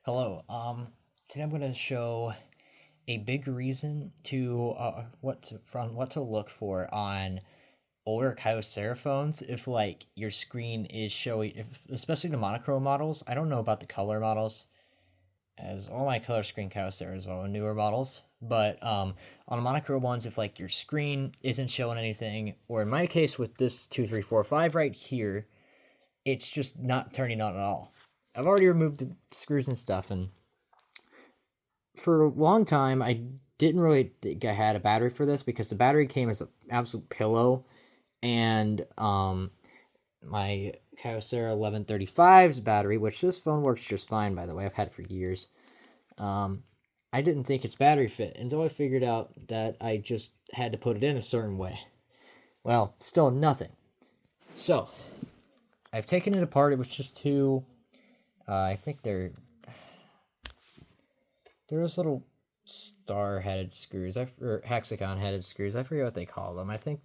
Hello. Today I'm going to show a big reason to what to look for on older Kyocera phones if like your screen is showing, if especially the monochrome models. I don't know about the color models, as all my color screen Kyoceras are newer models. But on the monochrome ones, if like your screen isn't showing anything, or in my case with this 2345 right here, it's just not turning on at all. I've already removed the screws and stuff, and for a long time, I didn't really think I had a battery for this because the battery came as an absolute pillow, and my Kyocera 1135's battery, which this phone works just fine, by the way. I've had it for years. I didn't think its battery fit until I figured out that I just had to put it in a certain way. Well, still nothing. So, I've taken it apart. It was just two. I think there's little star-headed screws, or hexagon-headed screws. I forget what they call them. I think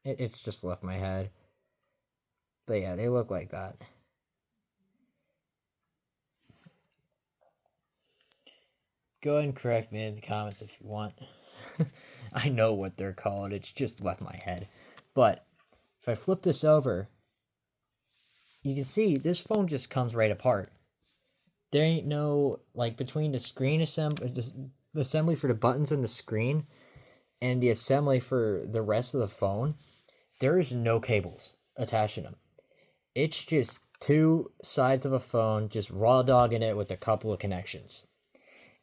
it's just left my head. But yeah, they look like that. Go ahead and correct me in the comments if you want. I know what they're called. It's just left my head. But if I flip this over, you can see this phone just comes right apart. There ain't no, like, between the screen assembly for the buttons and the screen and the assembly for the rest of the phone, there is no cables attaching them. It's just two sides of a phone, just raw dogging it with a couple of connections.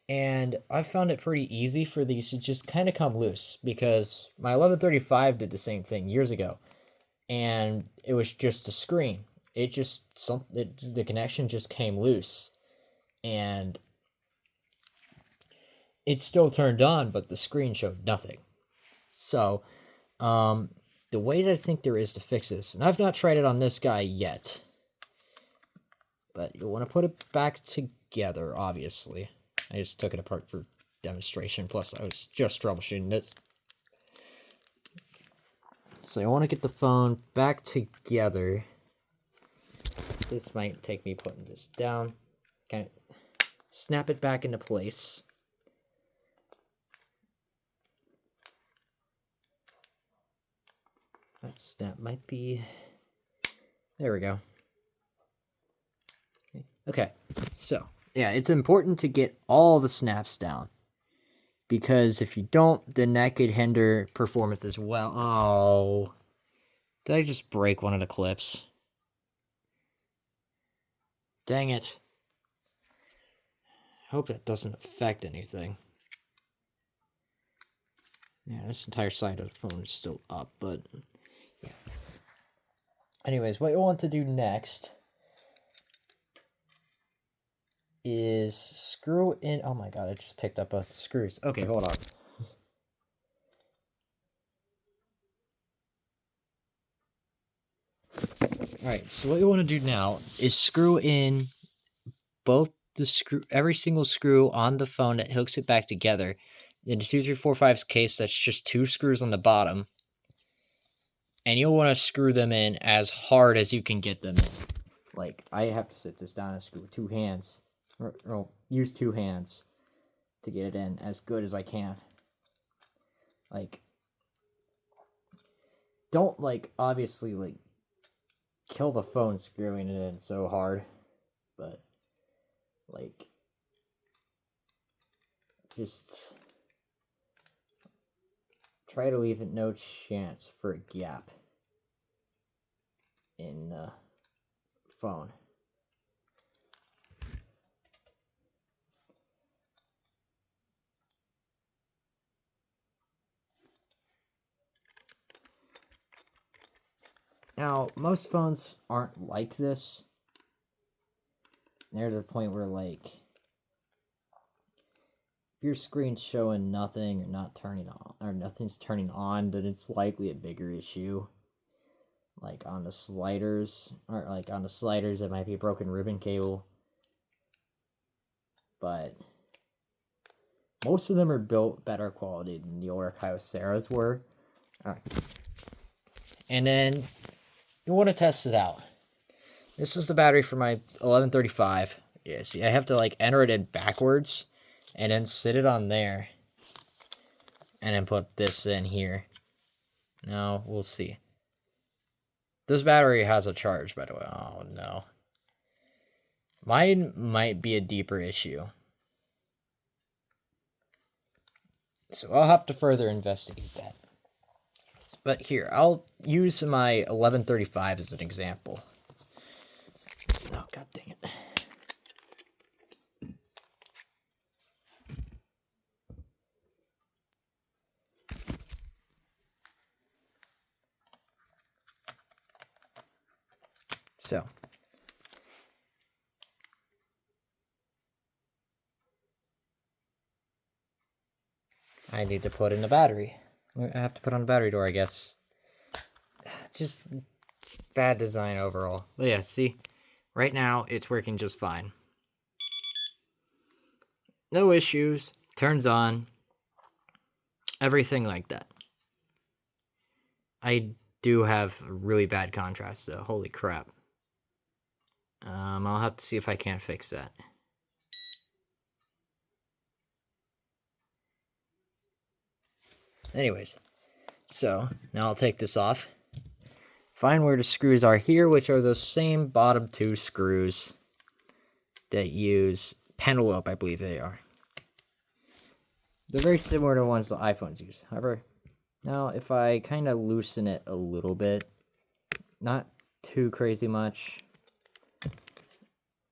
And I found it pretty easy for these to just kind of come loose because my 1135 did the same thing years ago, and it was just a screen. The connection just came loose, and it still turned on, but the screen showed nothing. So, the way that I think there is to fix this, and I've not tried it on this guy yet, but you'll want to put it back together, obviously. I just took it apart for demonstration, plus I was just troubleshooting this. So I want to get the phone back together. This might take me putting this down. Kind of snap it back into place. That snap might be... There we go. Okay, so, yeah, it's important to get all the snaps down. Because if you don't, then that could hinder performance as well. Oh. Did I just break one of the clips? Dang it. I hope that doesn't affect anything. Yeah, this entire side of the phone is still up, but... yeah. Anyways, what you'll want to do next is screw in... Oh my god, I just picked up both screws. Okay, hold on. Alright, so what you want to do now is screw in every single screw on the phone that hooks it back together. In the 2345's case, that's just two screws on the bottom. And you'll want to screw them in as hard as you can get them in. Like, I have to sit this down and screw with two hands. Or use two hands to get it in as good as I can. Like, don't, like, obviously, like, kill the phone screwing it in so hard. But, like, just try to leave it no chance for a gap in the phone. Now, most phones aren't like this. They're to the point where, like, if your screen's showing nothing or not turning on, or nothing's turning on, then it's likely a bigger issue. Like on the sliders, it might be a broken ribbon cable. But most of them are built better quality than the older Kyoceras were. Alright. And then you want to test it out. This is the battery for my 1135. Yeah, see, I have to like enter it in backwards and then sit it on there and then put this in here. Now, we'll see. This battery has a charge, by the way. Oh, no. Mine might be a deeper issue. So I'll have to further investigate that. But here, I'll use my 1135 as an example. Oh, god dang it. So, I need to put in the battery. I have to put on the battery door, I guess. Just bad design overall. But yeah, see? Right now, it's working just fine. No issues. Turns on. Everything like that. I do have really bad contrast, so holy crap. I'll have to see if I can't fix that. Anyways, so now I'll take this off. Find where the screws are here, which are those same bottom two screws that use Penelope, I believe they are. They're very similar to the ones the iPhones use. However, now if I kind of loosen it a little bit, not too crazy much,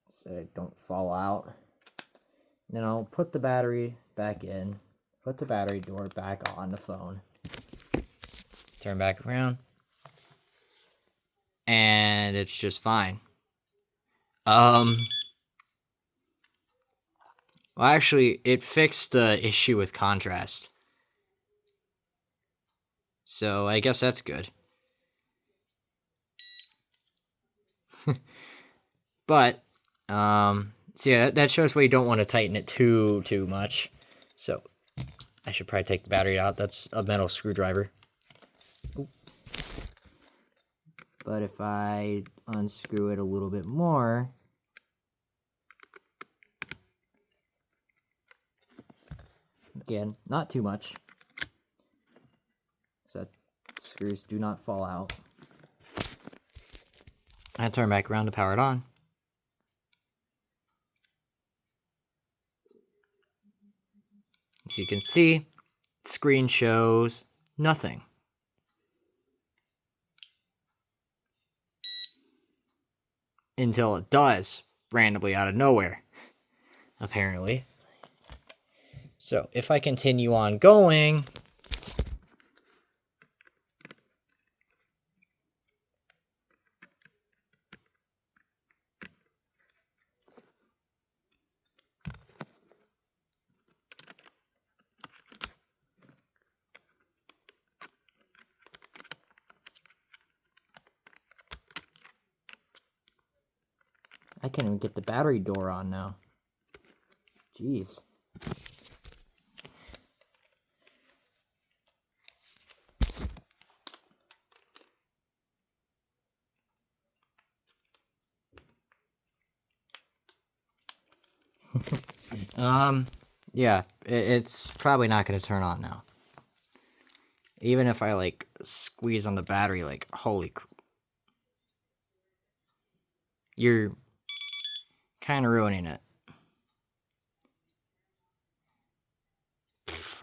so it don't fall out, then I'll put the battery back in, put the battery door back on the phone, turn back around, and it's just fine. Well, actually, it fixed the issue with contrast. So, I guess that's good. But, so yeah, that shows why you don't want to tighten it too much. So, I should probably take the battery out. That's a metal screwdriver. Ooh. But if I unscrew it a little bit more, again, not too much, so that screws do not fall out. I turn back around to power it on. As you can see, the screen shows nothing. Until it does, randomly out of nowhere, apparently. So, if I continue on going, I can't even get the battery door on now. Jeez. Yeah, it's probably not going to turn on now. Even if I, like, squeeze on the battery, like, holy you're kind of ruining it.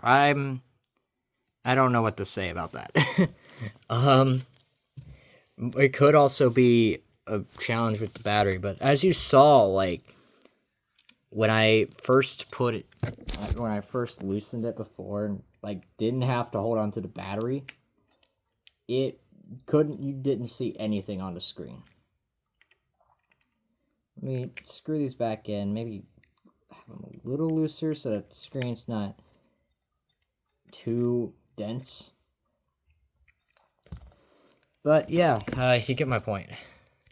I don't know what to say about that. It could also be a challenge with the battery, but as you saw, like, when I first loosened it before and, like, didn't have to hold on to the battery, you didn't see anything on the screen. Let me screw these back in, maybe have them a little looser so that the screen's not too dense. But yeah, you get my point.